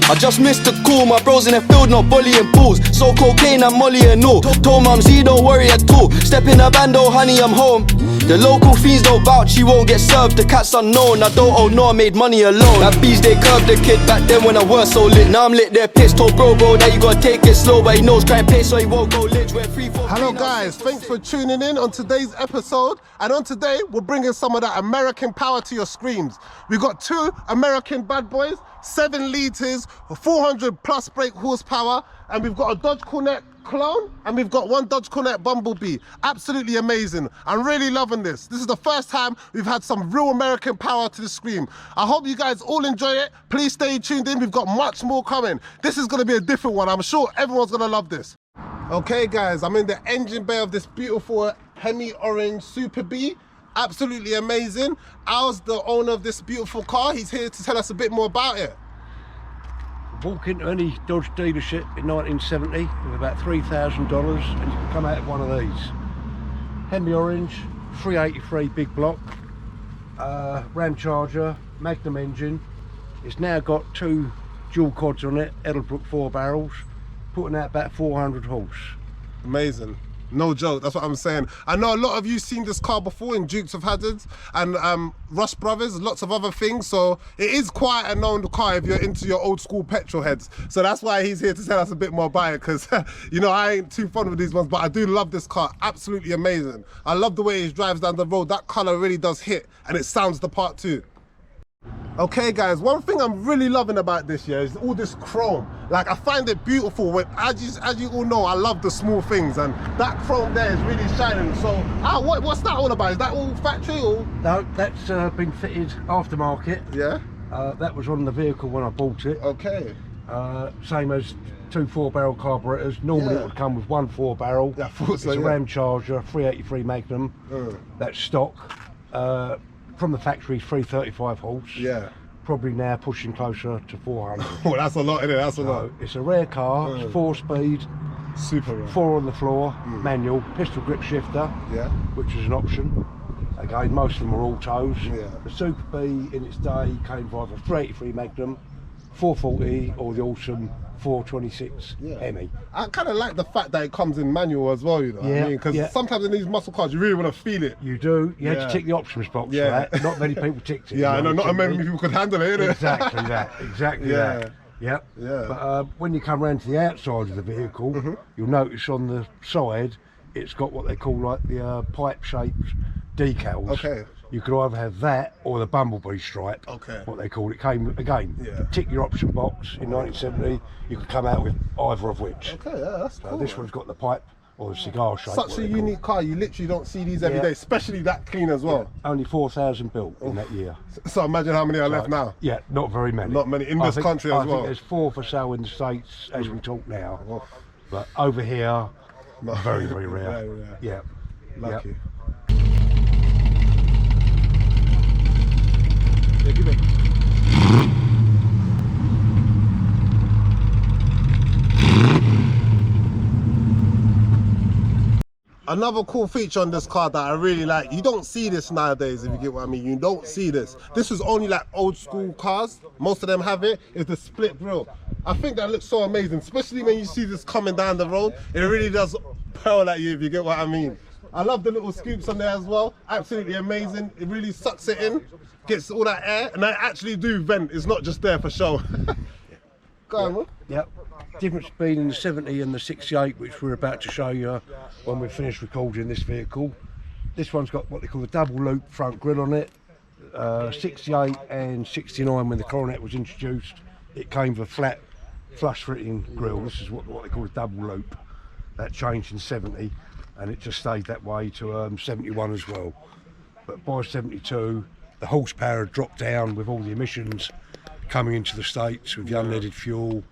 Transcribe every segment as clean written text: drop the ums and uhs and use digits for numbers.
I just missed the call, my bros in the field not bullying pools. So cocaine and molly and all. Told mum Z don't worry at all. Step in the bando, honey I'm home. The local fiends don't vouch, she won't get served. The cat's unknown, I don't owe no, I made money alone. That bees they curved the kid back then when I was so lit. Now I'm lit, they're pissed. Told bro that you gotta take it slow, but he knows crime pace so he won't go lich. Went 3, 4. Hello guys, thanks for tuning in on today's episode. And on today, we're bringing some of that American power to your screens. We've got 2 American bad boys, 7 litres, 400 plus brake horsepower, and we've got a Dodge Coronet clone, and we've got 1 Dodge Coronet Bumblebee. Absolutely amazing. I'm really loving this. This is the first time we've had some real American power to the screen. I hope you guys all enjoy it. Please stay tuned in. We've got much more coming. This is going to be a different one. I'm sure everyone's going to love this. Okay guys, I'm in the engine bay of this beautiful Hemi Orange Super B. Absolutely amazing. Al's the owner of this beautiful car. He's here to tell us a bit more about it. Walk into any Dodge dealership in 1970 with about $3,000 and you can come out of one of these. Hemi Orange, 383 big block, Ram Charger, Magnum engine. It's now got 2 dual quads on it, Edelbrook 4 barrels, putting out about 400 horse. Amazing. No joke, that's what I'm saying. I know a lot of you seen this car before in Dukes of Hazzards and Rush Brothers, lots of other things. So it is quite a known car if you're into your old school petrol heads. So that's why he's here to tell us a bit more about it, because you know, I ain't too fond of these ones, but I do love this car. Absolutely amazing. I love the way it drives down the road. That color really does hit, and it sounds the part too. Okay guys, one thing I'm really loving about this year is all this chrome. Like, I find it beautiful. As you all know, I love the small things, and that chrome there is really shining. So what's that all about? Is that all factory or? No, that's been fitted aftermarket. Yeah. That was on the vehicle when I bought it. Okay. Same as 2 4-barrel carburetors. Normally it would come with 1 4-barrel. Yeah, I thought so, it's a Ram Charger, 383 Magnum. That's stock. From the factory, 335 horse. Yeah. Probably now pushing closer to 400. Oh, that's a lot, isn't it? That's a lot. It's a rare car. It's 4-speed. Super rare. 4 on the floor, manual, pistol grip shifter, which is an option. Again, most of them are autos. Yeah. The Super B in its day came with either 383 Magnum, 440, or the awesome 426 Hemi. I kind of like the fact that it comes in manual as well, you know what I mean? Because sometimes in these muscle cars, you really want to feel it. You do. You had to tick the options box for that. Not many people ticked it. Yeah, I know. Not many people could handle it, innit? Exactly that. Exactly that. Yep. Yeah. But when you come around to the outside of the vehicle, you'll notice on the side, it's got what they call like the pipe-shaped decals. Okay. You could either have that or the Bumblebee stripe, what they call it. Came again, tick your option box in 1970, you could come out with either of which. Okay, yeah, that's cool. This one's got the pipe or the cigar shape. Such a unique car, you literally don't see these every day, especially that clean as well. Only 4,000 built in that year. So imagine how many are left now. Yeah, not very many. Not many in this country as well. I think there's 4 for sale in the States as we talk now. But over here, very, very rare. Very rare. Yeah. Lucky. Another cool feature on this car that I really like, you don't see this nowadays, if you get what I mean. You don't see this. This is only like old school cars. Most of them have it. Is the split grille. I think that looks so amazing, especially when you see this coming down the road. It really does pearl at you, if you get what I mean. I love the little scoops on there as well. Absolutely amazing. It really sucks it in, gets all that air, and they actually do vent. It's not just there for show. Go on, man. Yep. Difference between the 70 and the 68, which we're about to show you when we finish recording this vehicle. This one's got what they call the double loop front grille on it. 68 and 69, when the Coronet was introduced, it came with a flat flush fitting grille. This is what they call a double loop. That changed in 70, and it just stayed that way to 71 as well. But by 72, the horsepower had dropped down with all the emissions coming into the States with the unleaded fuel.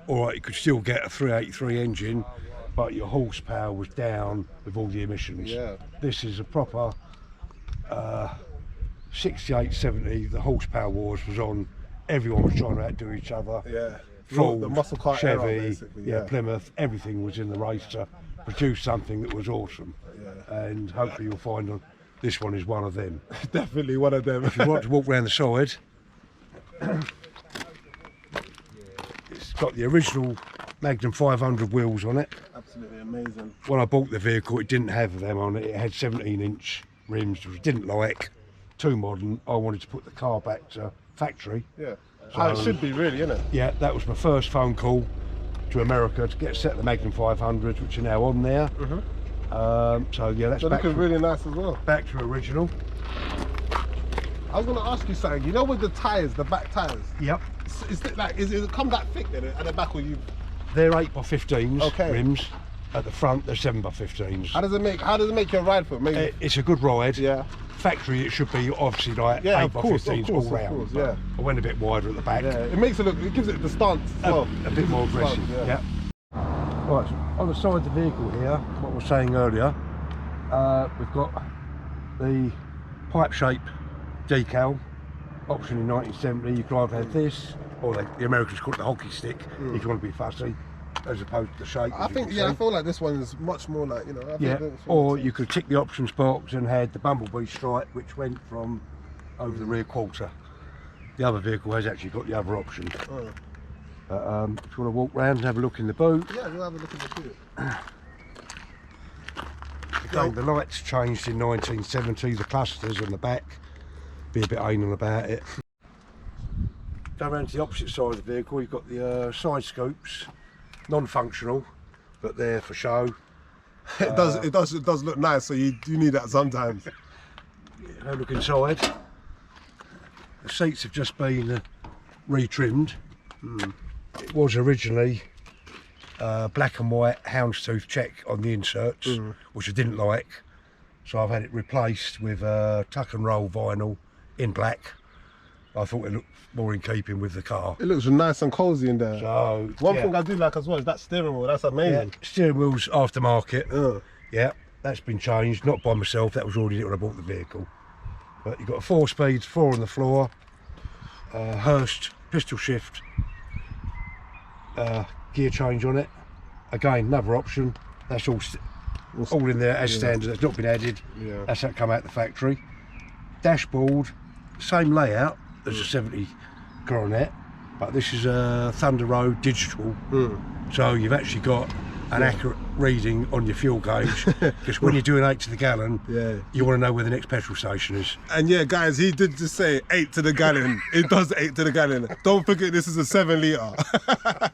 All right, you could still get a 383 engine, but your horsepower was down with all the emissions. This is a proper 68, 70. The horsepower wars was on. Everyone was trying to outdo each other. Ford, the muscle car Chevy, Plymouth, everything was in the race to produce something that was awesome. And hopefully you'll find this one is one of them. Definitely one of them. If you want to walk around the side, It's got the original Magnum 500 wheels on it. Absolutely amazing. When I bought the vehicle, it didn't have them on it. It had 17-inch rims, which I didn't like. Too modern. I wanted to put the car back to factory. Yeah. How it should be, really, isn't it? Yeah, that was my first phone call to America to get a set of the Magnum 500s, which are now on there. So yeah, that's They're back looking to, really nice as well. back to original. I was going to ask you something. You know, with the tyres, the back tyres, Yep. is it come that thick then at the back, or you? They're 8x15s Okay. rims. At the front, they're 7x15s. How does it make your ride foot? Maybe. It's a good ride. Yeah. Factory, it should be obviously like Yeah, 8x15s all of round. course, but yeah. I went a bit wider at the back. Yeah. It makes it look. It gives it the stance as well. A bit more aggressive. Yeah. Right, so on the side of the vehicle here, what I was saying earlier, we've got the pipe shape decal, option in 1970. You can either have this, or the Americans call it the hockey stick, if you want to be fussy, as opposed to the shape. I think, I feel like this one is much more like, you know. I Yeah, think or you could tick the options box and had the bumblebee stripe, which went from over the rear quarter. The other vehicle has actually got the other option. Oh. If you want to walk round and have a look in the boot. Yeah, we'll have a look at the boot. Again, the lights changed in 1970, the clusters on the back. Be a bit anal about it. Go around to the opposite side of the vehicle, you've got the side scoops, non-functional, but they're for show. It does look nice, so you do need that sometimes. Have a look inside. The seats have just been retrimmed. It was originally black and white houndstooth check on the inserts, which I didn't like. So I've had it replaced with tuck and roll vinyl in black. I thought it looked more in keeping with the car. It looks nice and cozy in there. So One thing I do like as well is that steering wheel. That's yeah, amazing. steering wheel's aftermarket. Yeah, that's been changed, not by myself, that was already it when I bought the vehicle. But you've got a 4-speed, 4 on the floor, Hurst pistol shift gear change on it. Again, another option. That's all in there as standard. That's not been added. Yeah. That's how it come out the factory. Dashboard, same layout as a 70 Coronet, but this is a Thunder Road digital. So you've actually got an accurate reading on your fuel gauge, because when you're doing 8 to the gallon, you want to know where the next petrol station is. And yeah, guys, he did just say 8 to the gallon. It does 8 to the gallon. Don't forget this is a 7 litre.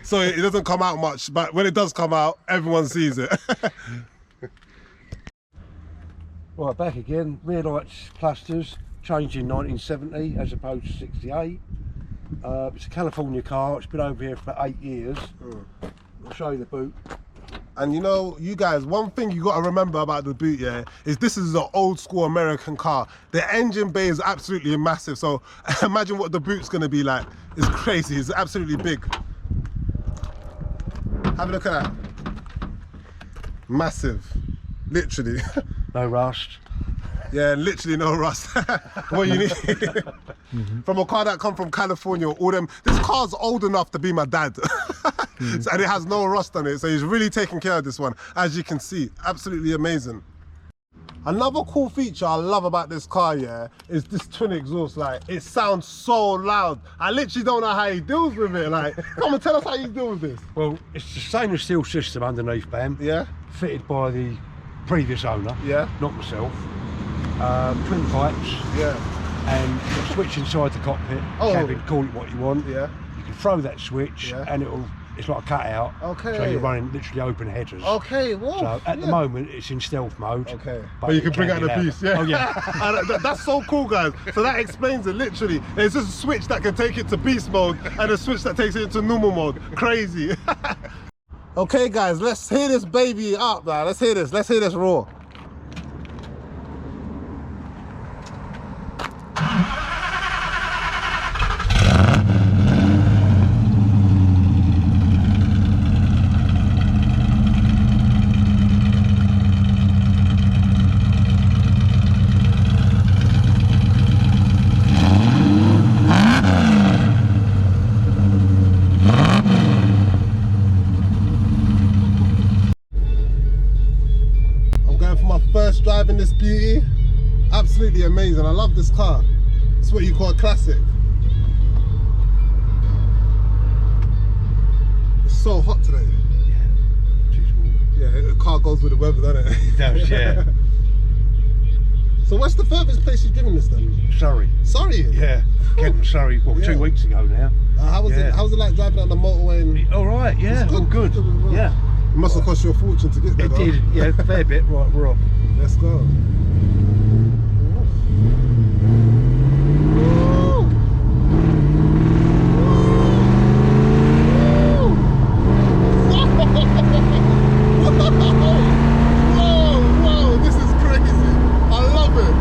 So it doesn't come out much, but when it does come out, everyone sees it. Right, back again, rear lights clusters, changed in 1970 as opposed to 68. It's a California car, it's been over here for about 8 years. I'll show you the boot. And you know, you guys, one thing you got to remember about the boot, yeah, is this is an old school American car. The engine bay is absolutely massive, so imagine what the boot's going to be like. It's crazy, it's absolutely big. Have a look at that. Massive, literally. No rust. Yeah, literally no rust. What you need from a car that come from California, all them. This car's old enough to be my dad, and it has no rust on it. So he's really taking care of this one, as you can see. Absolutely amazing. Another cool feature I love about this car, yeah, is this twin exhaust. Like, it sounds so loud. I literally don't know how he deals with it. Like, come on, tell us how you deal with this. Well, it's the stainless steel system underneath, Bam. Yeah. Fitted by the previous owner. Yeah. Not myself. Twin pipes. Yeah. And a switch inside the cockpit. Cabin, call it what you want. Yeah. You can throw that switch, and it's like a cutout. Okay. So you're running literally open headers. Okay, whoa. So at the moment it's in stealth mode. Okay. But you can bring out the beast, yeah. Oh yeah. That's so cool, guys. So that explains it, literally. There's just a switch that can take it to beast mode and a switch that takes it into normal mode. Crazy. Okay, guys, let's hear this baby up, man. Let's hear this raw. First driving this beauty, absolutely amazing. I love this car. It's what you call a classic. so hot today. Yeah, the car goes with the weather, doesn't it? It does, yeah. So what's the furthest place you've driven this then? Surrey. Surrey? Yeah, Kent, Surrey. Well, Yeah. 2 weeks ago now. How was it? How was it like driving on the motorway? And All right, yeah, all good. Yeah. It must have cost you a fortune to get there. It though. did, yeah, a fair bit. Right, we're off. Let's go. Whoa, this is crazy. I love it.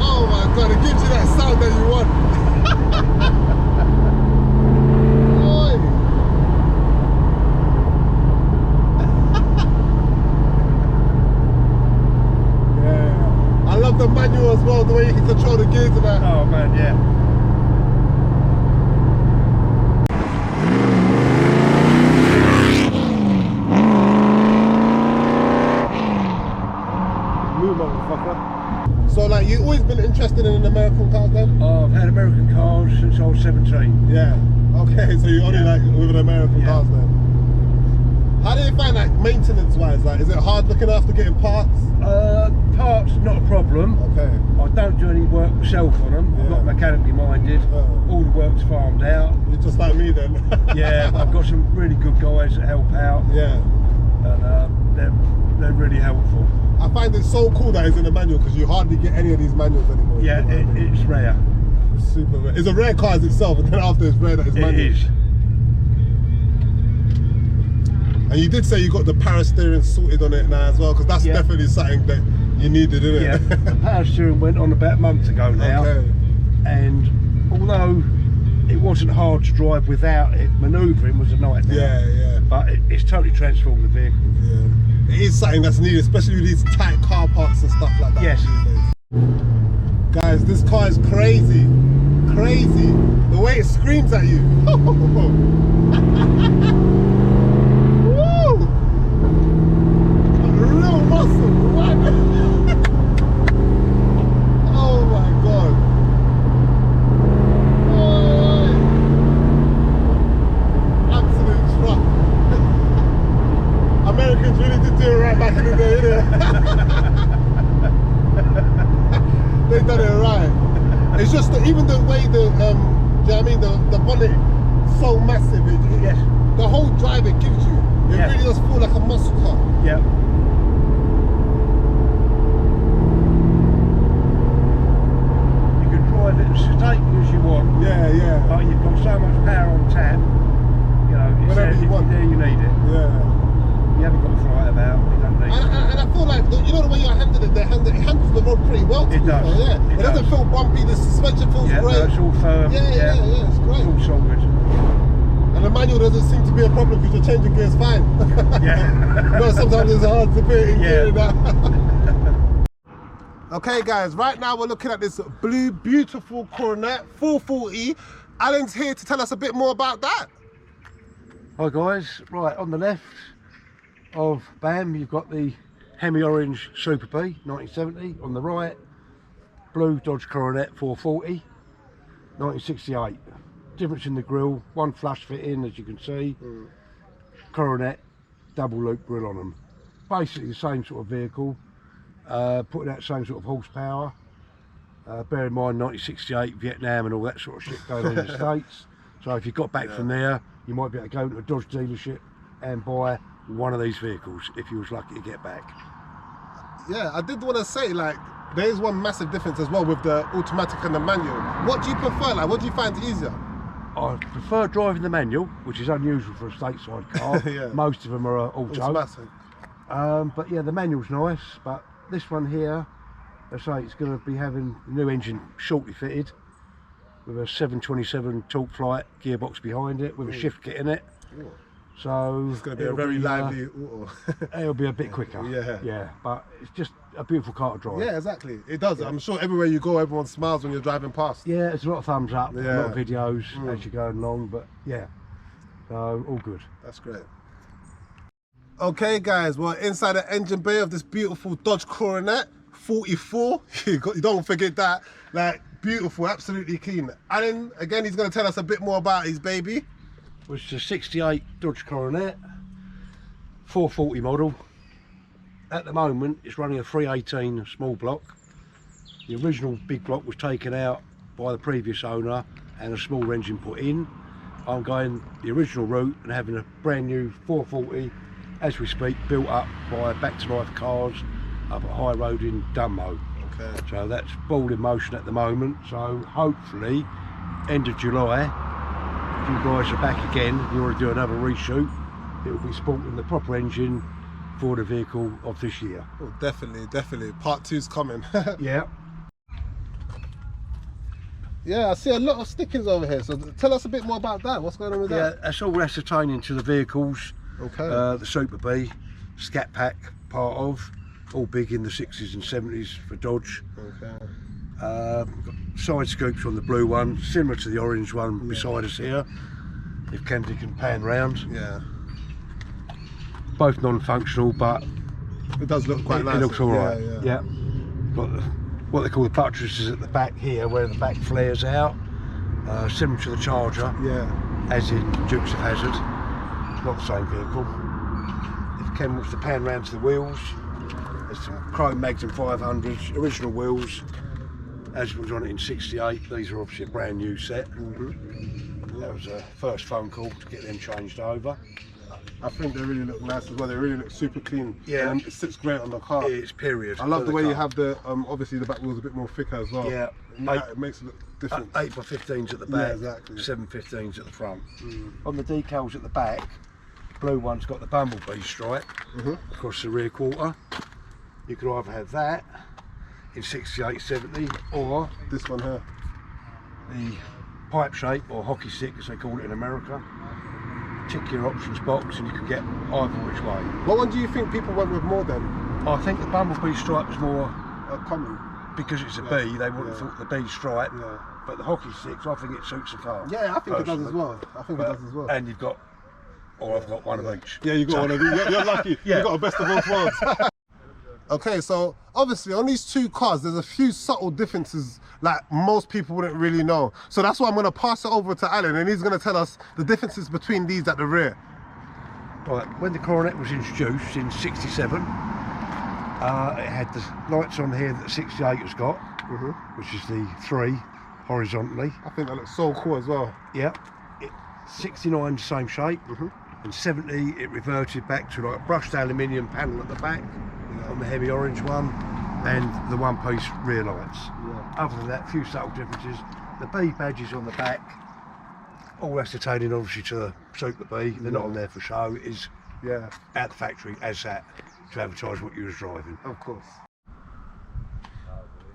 Oh my god, it gives you that sound that you want. Oi. Yeah. I love the manual as well, the way you can control the gears and that. Oh man, yeah. So like you've always been interested in American cars then? I've had American cars since I was 17. Yeah. Okay, so you only like with American cars then. How do you find like maintenance wise? Like is it hard looking after getting parts? Parts not a problem. Okay. I don't do any work myself on them. I'm not mechanically minded. All the work's farmed out. You're just like me then. Yeah, I've got some really good guys that help out. Yeah. And they're really helpful. I find it so cool that it's in a manual because you hardly get any of these manuals anymore. Yeah, you know what I mean? it's rare. It's super rare. It's a rare car as itself, and then after it's rare that it's manual. It is. And you did say you got the power steering sorted on it now as well, because that's definitely something that you needed, isn't it? Yeah, the power steering went on about a month ago now. Okay. And although it wasn't hard to drive without it, manoeuvring was a nightmare. Yeah. But it's totally transformed the vehicle. Yeah. It is something that's needed, especially with these tight car parks and stuff like that. Yes. Guys, this car is crazy. Crazy. The way it screams at you. Woo! Real muscle. What? Oh my god. Absolute truck. Americans really did do it right back in the day, innit? They done it right. It's just that even the way the, do you know what I mean, the bonnet so massive. Yes. The whole drive it gives you, it Yeah. really does feel like a muscle car. Yeah. You can drive it as stately as you want. Yeah. But you've got so much power on tap. You know, it's Whenever there, you want. there you need it. Yeah. You haven't got to fly it about. You don't need it. And I feel like, you know the way you're handling it, it handles the road pretty well. It does. Yeah. It doesn't feel bumpy, the suspension feels Yeah, great. no, it's all firm. Yeah, it's great. It's all solid. And the manual doesn't seem to be a problem because you're changing gears fine. Yeah. You know, sometimes it's hard to put it in gear and Yeah. that. Okay guys, right now we're looking at this blue, beautiful Coronet 440. Alan's here to tell us a bit more about that. Hi guys, right on the left of Bam you've got the Hemi Orange Super P 1970, on the right blue Dodge Coronet 440 1968. Difference in the grille, one flush fit in as you can see, Coronet double loop grille on them. Basically the same sort of vehicle, putting out the same sort of horsepower. Bear in mind 1968 Vietnam and all that sort of shit going on in the States. So if you got back from there, you might be able to go to a Dodge dealership and buy one of these vehicles if you was lucky to get back. Yeah, I did want to say, like, there is one massive difference as well with the automatic and the manual. What do you prefer? Like, what do you find easier? I prefer driving the manual, which is unusual for a stateside car. Yeah. Most of them are auto. Automatic. But yeah, the manual's nice, but this one here, I say it's going to be having a new engine shortly fitted with a 727 torque flight gearbox behind it with a shift kit in it. Ooh. So It's going to be a very lively auto. it'll be a bit quicker. Yeah, but it's just a beautiful car to drive. Yeah, exactly. It does. I'm sure everywhere you go, everyone smiles when you're driving past. Yeah, there's a lot of thumbs up, a lot of Yeah. videos as you're going along, but yeah, so all good. That's great. Okay, guys, we're inside the engine bay of this beautiful Dodge Coronet 44. You don't forget that. Like, beautiful, absolutely clean. Alan, again, he's going to tell us a bit more about his baby. was the 68 Dodge Coronet, 440 model. At the moment it's running a 318 small block. The original big block was taken out by the previous owner and a small engine put in. I'm going the original route and having a brand new 440 as we speak, built up by Back to Life Cars up at High Road in Dunmow. Okay. So that's ball in motion at the moment, so hopefully end of July, if you guys are back again, you want to do another reshoot, it will be sporting the proper engine for the vehicle of this year. Oh, definitely, definitely. Part 2's coming. Yeah. Yeah, I see a lot of stickers over here, so tell us a bit more about that. What's going on with Yeah, that? that's all ascertaining to the vehicles. Okay. The Super B, Scat Pack part of, all big in the 60s and 70s for Dodge. Okay. Got side scoops on the blue one, similar to the orange one beside us here, if Kennedy can pan round. Yeah. Both non-functional, but It does look quite nice. it looks alright. Yeah. Got what they call the buttresses at the back here, where the back flares out, similar to the Charger, Yeah. as in Dukes of Hazzard. Not the same vehicle. If Ken wants to pan round to the wheels, there's some chrome Magnum 500s, original wheels, as was on it in 68. These are obviously a brand new set. That was a first phone call to get them changed over. I think they really look nice as well. They really look super clean. Yeah. And it sits great on the car. It's period. I love for the way you car. have the, obviously the back wheel's a bit more thicker as well. Yeah. It makes it look different. 8x15s at the back, Yeah, exactly. 715s at the front. On the decals at the back, blue one's got the Bumblebee stripe across the rear quarter. You could either have that in 68, 70, or This one here. the pipe shape, or hockey stick as they call it in America. Tick your options box and you can get either which way. What one do you think people went with more then? I think the Bumblebee stripe was more, Common. because it's a B, they wouldn't have thought the B stripe, Yeah. but the hockey sticks, I think it suits the car. Yeah, I think it does as personally. well. I think it does as well. And you've got, or I've got one of each. Yeah, you got one of these. You're lucky. Yeah. You got a best of both worlds. Okay, so obviously on these two cars, there's a few subtle differences like most people wouldn't really know. So that's why I'm going to pass it over to Alan, and he's going to tell us the differences between these at the rear. Right, when the Coronet was introduced in 67, it had the lights on here that the 68 has got, which is the 3 horizontally. I think that looks so cool as well. Yeah, 69 same shape, and 70 it reverted back to like a brushed aluminium panel at the back on the heavy orange one, and the one-piece rear lights. Other than that, a few subtle differences. The B badges on the back, all ascertaining obviously to the Super B. They're not on there for show. It is at the factory as that to advertise what you was driving. Of course.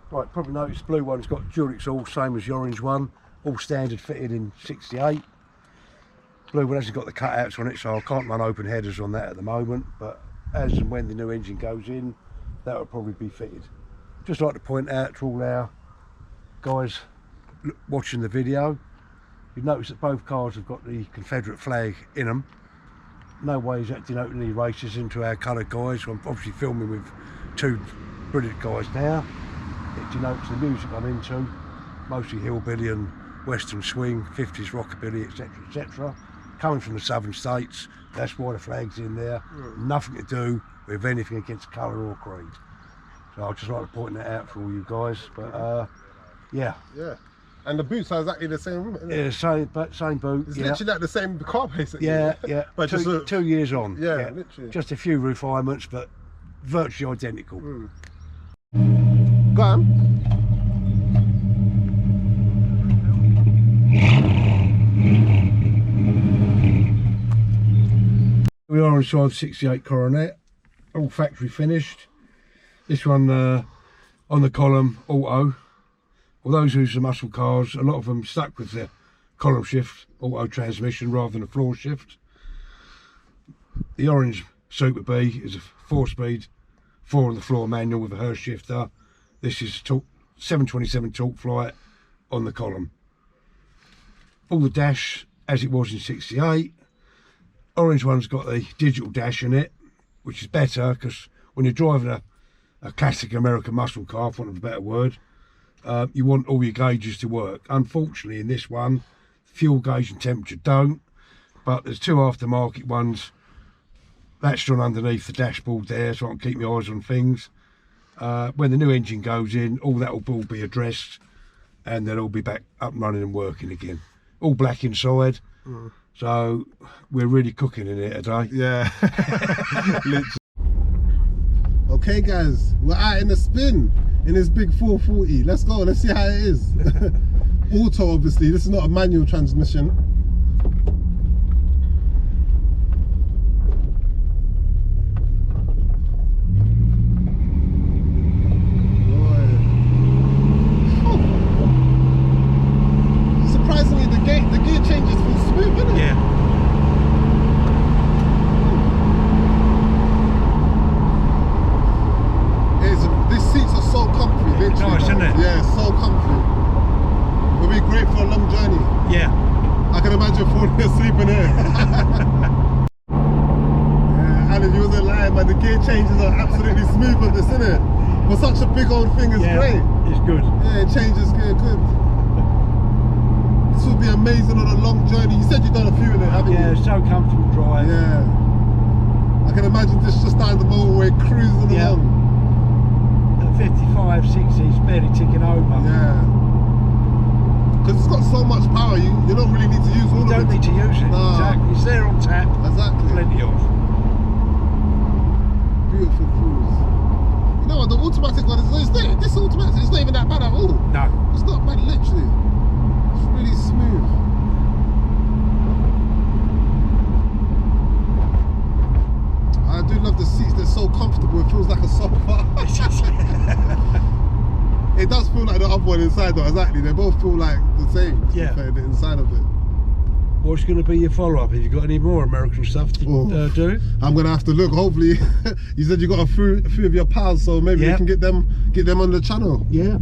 Right, probably noticed the blue one's got dual exhaust, same as the orange one, all standard fitted in 68. Blue one hasn't got the cutouts on it, so I can't run open headers on that at the moment, but as and when the new engine goes in, that will probably be fitted. Just like to point out to all our guys watching the video, you notice that both cars have got the Confederate flag in them. No way is that denoting any racism to our coloured guys. I'm obviously filming with two brilliant guys now. It denotes the music I'm into, mostly hillbilly and western swing, 50s rockabilly, etc, etc. Coming from the southern states, that's why the flag's in there. Nothing to do with anything against colour or creed. So I'd just like to point that out for all you guys. But yeah. Yeah. And the boots are exactly the same, isn't it? Yeah, same boot. It's literally like the same car, basically. Yeah, yeah. But just a, 2 years on. Yeah, literally. Just a few refinements, but virtually identical. Go on. We are inside the 68 Coronet, all factory finished. This one on the column, auto. Well, those who use the muscle cars, a lot of them stuck with the column shift, auto transmission rather than a floor shift. The orange Super B is a 4-speed, 4 on the floor manual with a Hurst shifter. This is 727 torque flight on the column. All the dash as it was in 68. Orange one's got the digital dash in it, which is better because when you're driving a classic American muscle car, for want of a better word, you want all your gauges to work. Unfortunately in this one, fuel gauge and temperature don't. But there's 2 aftermarket ones. That's done underneath the dashboard there, so I can keep my eyes on things. When the new engine goes in, all that will all be addressed, and they'll all be back up and running and working again. All black inside, so we're really cooking in here today. Yeah. Okay guys, we're out in the spin in this big 440. Let's go, let's see how it is. Auto, obviously, this is not a manual transmission. Surprisingly, the gear changes feel smooth, isn't it? Yeah. These seats are so comfy, literally. Nice, isn't it? Yeah, so comfy. It'll be great for a long journey. Yeah. I can imagine falling asleep in here. Yeah, Alan, you wasn't lying, man. The gear changes are absolutely smooth on this, isn't it? For such a big old thing, it's great. It's good. Yeah, it changes gear good. This would be amazing on a long journey. You said you've done a few in it, haven't you? Yeah, it's so comfortable drive. Yeah. I can imagine this just down the motorway cruising along. 55, 60, it's barely ticking over. Yeah. Because it's got so much power, you don't really need to use all of it. You don't need to use it. No. Exactly. It's there on tap. Exactly. Plenty of. Beautiful cruise. You know what, the automatic one this automatic, it's not even that bad at all. No. It's not bad, literally. It's really smooth. I do love the seats, they're so comfortable, it feels like a sofa. It does feel like the other one inside though, exactly. They both feel like the same, to be fair, the inside of it. What's going to be your follow-up? Have you got any more American stuff to do? I'm going to have to look, hopefully. You said you got a few of your pals, so maybe we can get them on the channel. Yeah.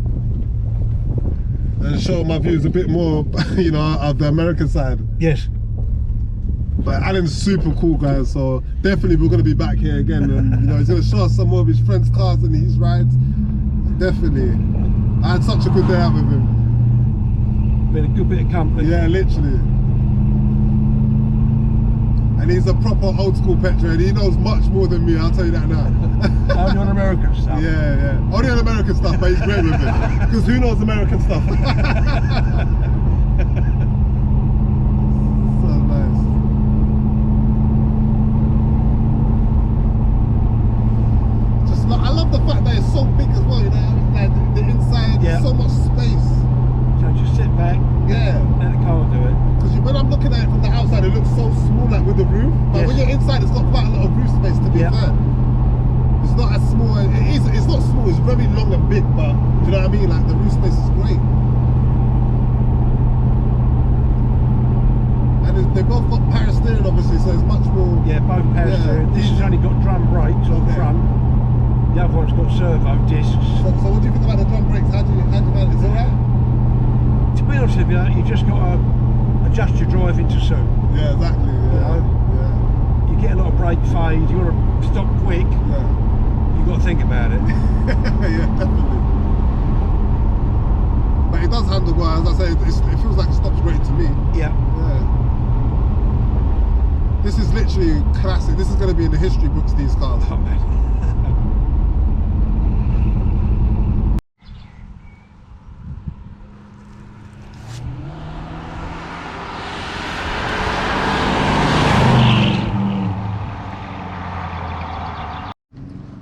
And show my views a bit more, you know, of the American side. Yes. But Alan's super cool, guys, so definitely we're going to be back here again, and you know, he's going to show us some more of his friends' cars and his rides. Definitely. I had such a good day out with him. Been a good bit of company. Yeah, literally. And he's a proper old school petrol head. He knows much more than me, I'll tell you that now. Only on American stuff. Yeah. Only on American stuff, but he's great with it. Because who knows American stuff? So nice. I love the fact that it's so big as well, you know, like the inside, so much space. So just sit back, let the car do it. Because when I'm looking at it from the outside, it looks so small, like with the roof. But when you're inside, it's got quite a lot of roof space, to be fair. It's not as small, it's not small, it's very long and big, but do you know what I mean? Like the roof space is great. And they both got power steering, obviously, so it's much more. Yeah, both power steering. This has only got drum brakes on front. The other one's got servo discs. So what do you think about the drum brakes? How do you find it? Is it alright? To be honest with you, you just got to adjust your driving to suit. Yeah, exactly. Yeah. You know? You get a lot of brake fade, you want to stop quick, you've got to think about it. Yeah, definitely. But it does handle well, as I say, it feels like it stops great to me. Yeah. This is literally classic. This is going to be in the history books, these cars. Oh, man.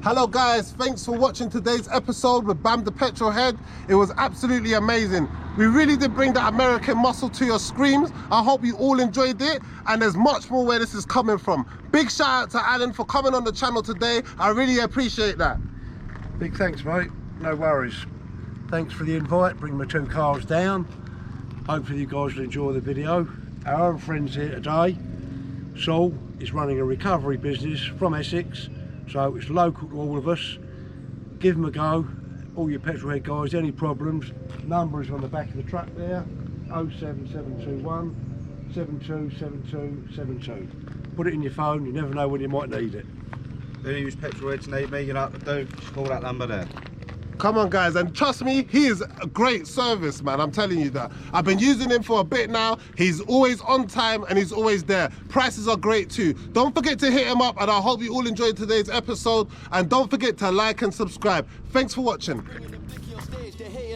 Hello guys, thanks for watching today's episode with Bam the Petrol Head. It was absolutely amazing. We really did bring that American muscle to your screens. I hope you all enjoyed it, and there's much more where this is coming from. Big shout out to Alan for coming on the channel today. I really appreciate that. Big thanks, mate. No worries. Thanks for the invite, bringing my 2 cars down. Hopefully you guys will enjoy the video. Our own friends here today, Saul, is running a recovery business from Essex. So it's local to all of us. Give them a go, all your petrolhead guys. Any problems, number is on the back of the truck there, 07721 727272. Put it in your phone, you never know when you might need it. If any of you petrolheads need me, you know what to do, just call that number there. Come on, guys, and trust me, he is a great service, man. I'm telling you that. I've been using him for a bit now. He's always on time and he's always there. Prices are great too. Don't forget to hit him up, and I hope you all enjoyed today's episode. And don't forget to like and subscribe. Thanks for watching.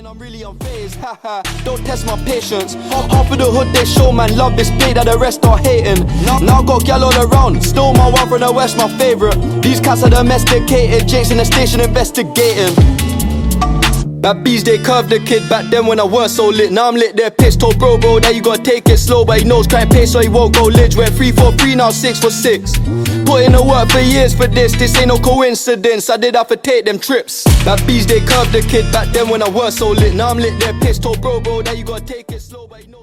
I'm really unfazed, haha. Don't test my patience. Half of the hood they show, man, love this play that the rest are hating. Now got gal all around, still my one from the west, my favourite. These cats are domesticated, Jake's in the station investigating. Bad bees, they curved the kid back then when I weren't so lit. Now I'm lit, they're pissed. Told bro that you gotta take it slow, but he knows crime pace so he won't go lidge. Went 3 for 3, now 6 for 6. Put in the work for years for this ain't no coincidence. I did have to take them trips. Bad bees, they curved the kid back then when I weren't so lit. Now I'm lit, they're pissed. Told bro that you gotta take it slow, but he knows